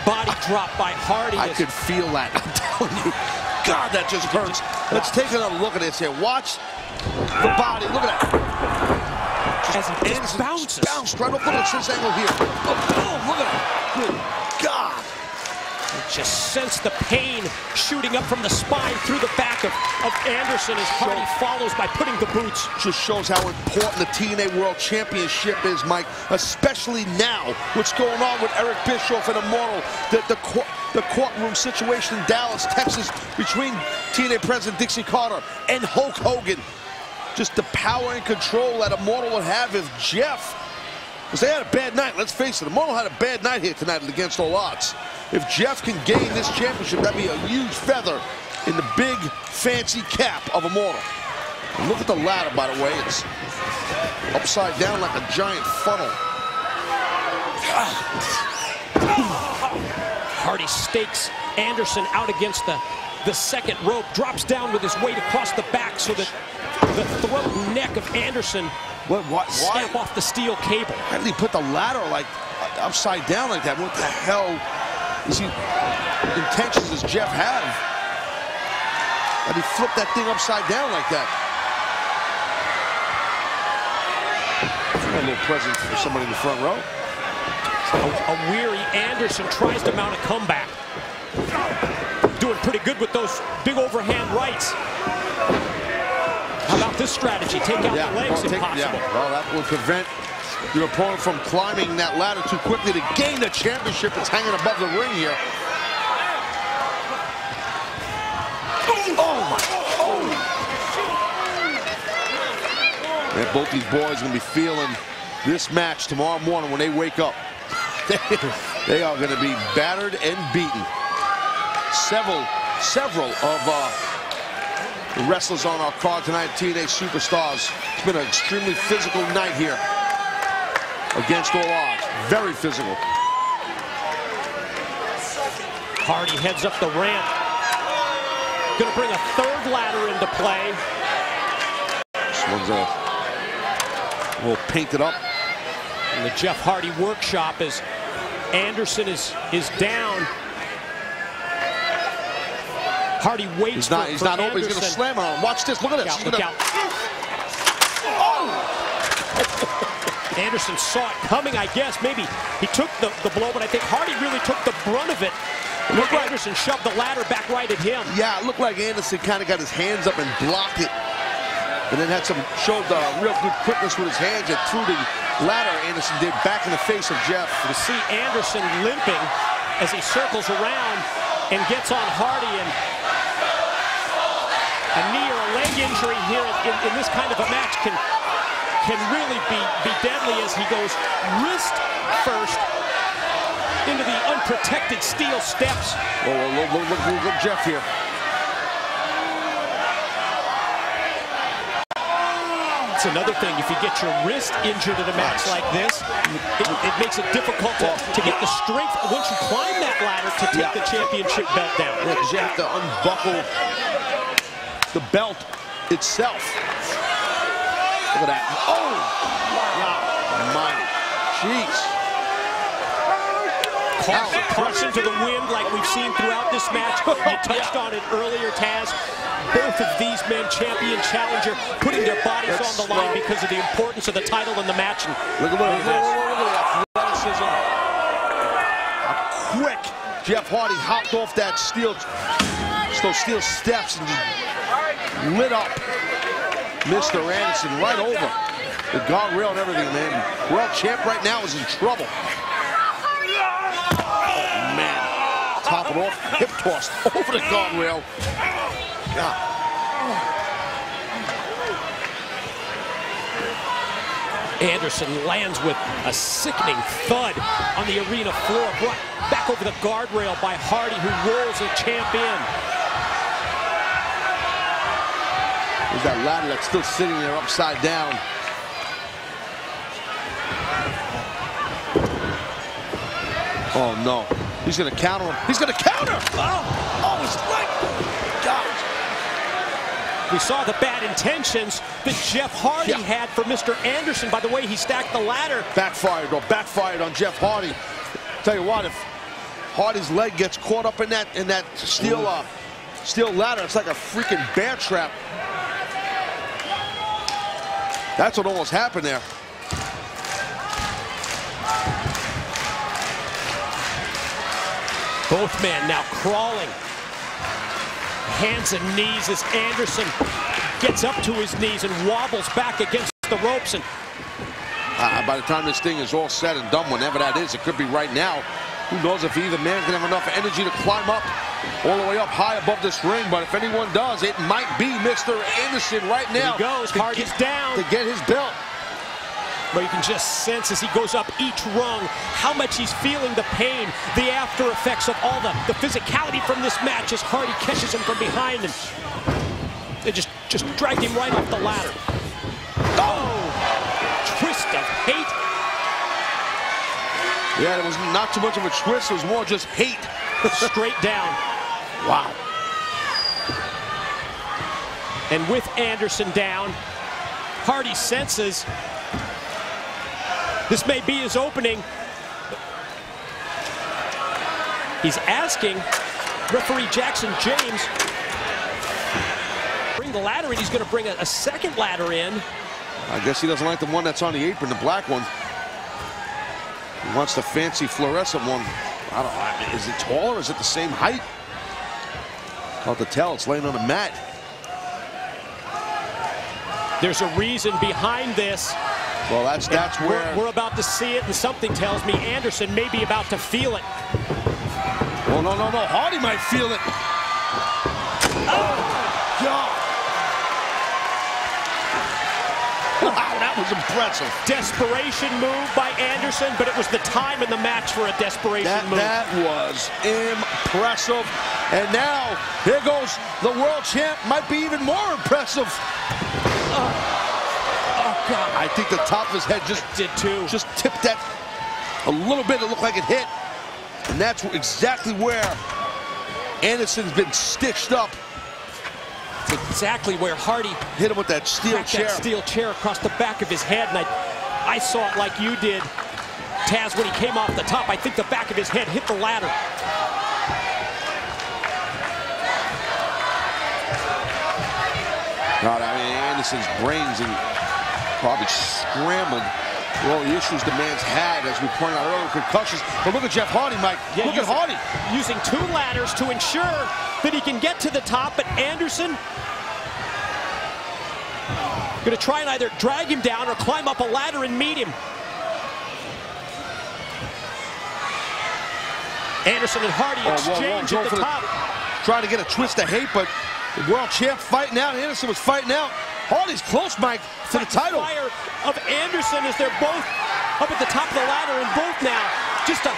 body drop by Hardy. I could feel that. I'm telling you. God, that just hurts. Let's take another look at this here. Watch the body. Look at that. As he just bounces. Bounced right up. Look at this angle here. Oh, look at that. Good God. Just sense the pain shooting up from the spine through the back of Anderson as Hardy follows by putting the boots. Just shows how important the TNA World Championship is, Mike, especially now. What's going on with Eric Bischoff and Immortal, the courtroom situation in Dallas, Texas, between TNA President Dixie Carter and Hulk Hogan. Just the power and control that Immortal would have if Jeff, because they had a bad night, let's face it, Immortal had a bad night here tonight Against All Odds. If Jeff can gain this championship, that'd be a huge feather in the big, fancy cap of Immortal. And look at the ladder, by the way. It's upside down like a giant funnel. Hardy stakes Anderson out against the second rope, drops down with his weight across the back so that the throat and neck of Anderson snap off the steel cable. Why did he put the ladder like upside down like that? What the hell is he intentions does Jeff have? Why did he flip that thing upside down like that? A little present for somebody in the front row. A weary Anderson tries to mount a comeback. Doing pretty good with those big overhand rights. How about this strategy? Take out the legs, impossible. Well, that will prevent your opponent from climbing that ladder too quickly to gain the championship that's hanging above the ring here. Oh, my. Oh. And both these boys are going to be feeling this match tomorrow morning when they wake up. They are going to be battered and beaten. Several of the wrestlers on our card tonight, TNA Superstars. It's been an extremely physical night here Against All Odds. Very physical. Hardy heads up the ramp. Gonna bring a third ladder into play. This one's a little painted up. In the Jeff Hardy workshop as Anderson is down. Hardy waits for He's not open. He's going to slam on him. Watch this. Look at this. Look out. Oh! Anderson saw it coming, I guess. Maybe he took the blow, but I think Hardy really took the brunt of it. Look, Anderson shoved the ladder back right at him. Yeah, it looked like Anderson kind of got his hands up and blocked it. And then showed real good quickness with his hands and threw the ladder Anderson did back in the face of Jeff. To see Anderson limping as he circles around and gets on Hardy, and a knee or a leg injury here in this kind of a match can really be deadly as he goes wrist first into the unprotected steel steps. Oh, look Jeff here. It's another thing, if you get your wrist injured in a match like this, it makes it difficult to get the strength once you climb that ladder to take the championship belt down. Yeah, because you have to unbuckle the belt itself. Look at that. Oh! Wow. My. Jeez. Caution to the wind like we've seen throughout this match. You touched on it earlier, Taz. Both of these men, champion, challenger, putting their bodies on the line because of the importance of the title in the match. And look at that athleticism. How quick Jeff Hardy hopped off that steel steps and just lit up Mr. Anderson right over the guardrail and everything, man. World champ right now is in trouble. Oh, man. Top it off, hip toss over the guardrail. God. Anderson lands with a sickening thud on the arena floor, brought back over the guardrail by Hardy, who rolls the champ in. There's that ladder that's still sitting there upside down. Oh, no. He's going to counter him. He's going to counter! Oh, he's right. Gosh. We saw the bad intentions that Jeff Hardy had for Mr. Anderson by the way he stacked the ladder. Backfired on Jeff Hardy. Tell you what, if Hardy's leg gets caught up in that steel ladder. It's like a freaking bear trap. That's what almost happened there. Both men now crawling. Hands and knees as Anderson gets up to his knees and wobbles back against the ropes. And by the time this thing is all said and done, whenever that is, it could be right now. Who knows if either man can have enough energy to climb up all the way up high above this ring. But if anyone does, it might be Mr. Anderson right now. Here he goes, Hardy's down. To get his belt. But you can just sense as he goes up each rung how much he's feeling the pain, the after effects of all the physicality from this match as Hardy catches him from behind and they just dragged him right off the ladder. Oh! Twist of hate. Yeah, it was not too much of a twist. It was more just hate. Straight down. Wow. And with Anderson down, Hardy senses this may be his opening. He's asking referee Jackson James bring the ladder in. He's going to bring a second ladder in. I guess he doesn't like the one that's on the apron, the black one. He wants the fancy fluorescent one. I don't know. Is it taller? Is it the same height? Hard to tell. It's laying on a mat. There's a reason behind this. Well, that's where we're about to see it, and something tells me Anderson may be about to feel it. Oh, no. Hardy might feel it. Oh, God. Wow, that was impressive. Desperation move by Anderson, but it was the time in the match for a desperation move. That was impressive. And now, here goes the world champ. Might be even more impressive. God. I think the top of his head just tipped that a little bit. It looked like it hit. And that's exactly where Anderson's been stitched up. Exactly where Hardy hit him with that steel chair. That steel chair across the back of his head. And I saw it like you did, Taz, when he came off the top. I think the back of his head hit the ladder. God, I mean, Anderson's brains and probably scrambled with all the issues the man's had, as we pointed out earlier, concussions. But look at Jeff Hardy, Mike. Yeah, look at Hardy. Using two ladders to ensure that he can get to the top, but Anderson going to try and either drag him down or climb up a ladder and meet him. Anderson and Hardy exchange at the top. Trying to get a twist of hate, but the world champ fighting out. Anderson was fighting out. Hardy's close, Mike, to the title. Fire of Anderson as they're both up at the top of the ladder, and both now just a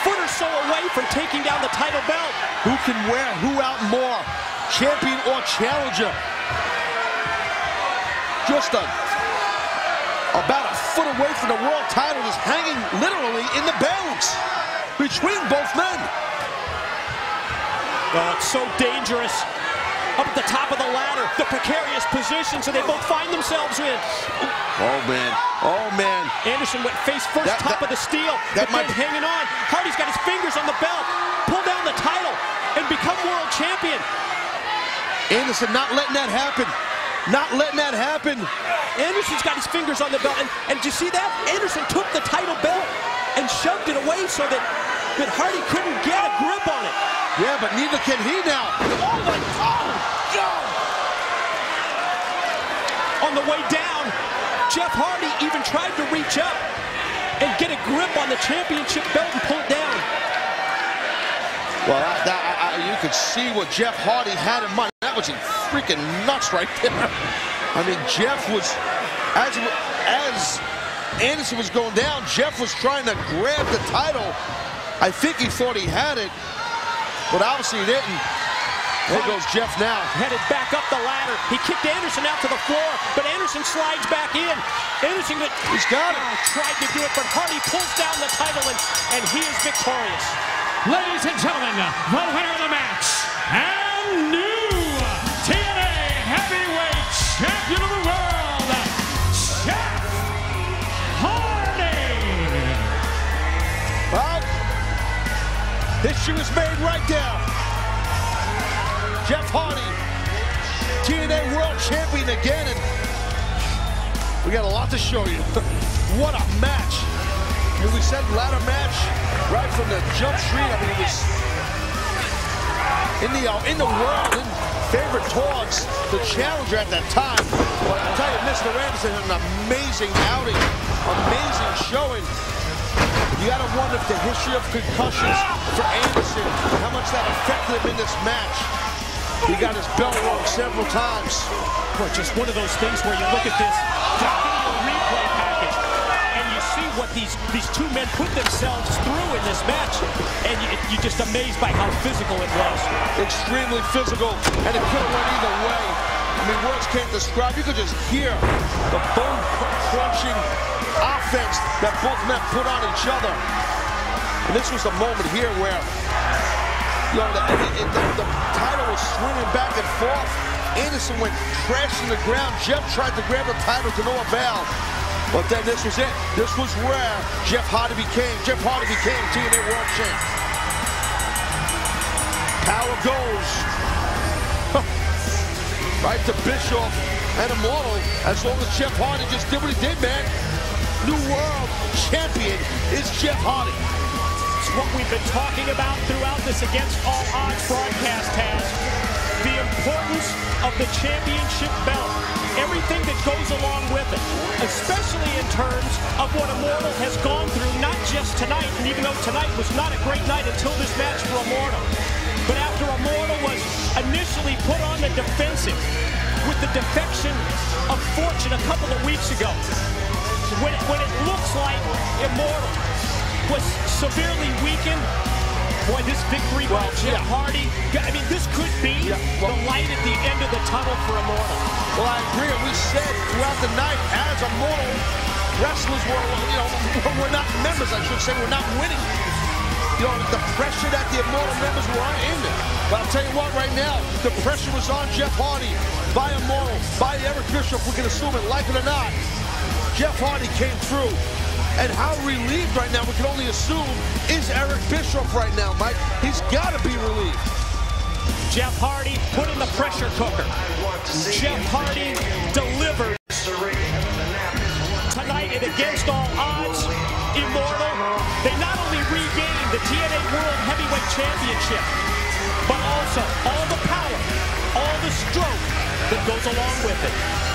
foot or so away from taking down the title belt. Who can wear who out more, champion or challenger? Just about a foot away from the world title, is hanging literally in the balance between both men. Oh, it's so dangerous. Up at the top of the ladder, the precarious position, so they both find themselves in. Oh, man. Anderson went face first, top of the steel, but then hanging on. Hardy's got his fingers on the belt. Pull down the title and become world champion. Anderson not letting that happen. Not letting that happen. Anderson's got his fingers on the belt, and do you see that? Anderson took the title belt and shoved it away so that Hardy couldn't get a grip on it. Yeah, but neither can he now. Oh, my God. On the way down, Jeff Hardy even tried to reach up and get a grip on the championship belt and pull it down. Well, you could see what Jeff Hardy had in mind. That was freaking nuts right there. I mean, Jeff was, as Anderson was going down, Jeff was trying to grab the title. I think he thought he had it, but obviously he didn't. There goes Jeff now. Headed back up the ladder. He kicked Anderson out to the floor, but Anderson slides back in. Anderson he's got it. Tried to do it, but Hardy pulls down the title, and he is victorious. Ladies and gentlemen, the winner of the match, and new TNA Heavyweight Champion of the World, Jeff Hardy. Well, History was made right now. Jeff Hardy, TNA World Champion again, and we got a lot to show you. What a match. And we said ladder match right from the jump street. I mean, it was in the world, in favorite talks, the challenger at that time. But I'll tell you, Mr. Anderson had an amazing outing, amazing showing. You gotta wonder if the history of concussions for Anderson, how much that affected him in this match. He got his belt broke several times. Well, just one of those things where you look at this video replay package and you see what these two men put themselves through in this match, and you're just amazed by how physical it was. Extremely physical, and it could have went either way. I mean, words can't describe. You could just hear the bone-crunching offense that both men put on each other. And this was the moment here where, you know, the title was swinging back and forth. Anderson went crashing to the ground. Jeff tried to grab the title to no avail. But then this was it. This was where Jeff Hardy became TNA World Champ. Power goes right to Bischoff and Immortal, as long as Jeff Hardy just did what he did, man. New World Champion is Jeff Hardy. It's what we've been talking about throughout this Against All Odds broadcast, Taz. The importance of the championship belt. Everything that goes along with it, especially in terms of what Immortal has gone through, not just tonight, and even though tonight was not a great night until this match for Immortal. But after Immortal was initially put on the defensive with the defection of Fortune a couple of weeks ago, when it looks like Immortal was severely weakened, boy, this victory by Jeff Hardy, I mean, this could be the light at the end of the tunnel for Immortal. Well, I agree. We said throughout the night, as Immortal wrestlers were not members, I should say, were not winning. You know, the pressure that the Immortal members were in there. But I'll tell you what, right now, the pressure was on Jeff Hardy by Immortal, by Eric Bischoff. We can assume it, like it or not. Jeff Hardy came through. And how relieved right now, we can only assume, is Eric Bischoff right now, Mike. He's got to be relieved. Jeff Hardy put in the pressure cooker. Jeff Hardy delivered. Tonight at Against All Odds, Immortal, they not only regained the TNA World Heavyweight Championship, but also all the power, all the stroke that goes along with it.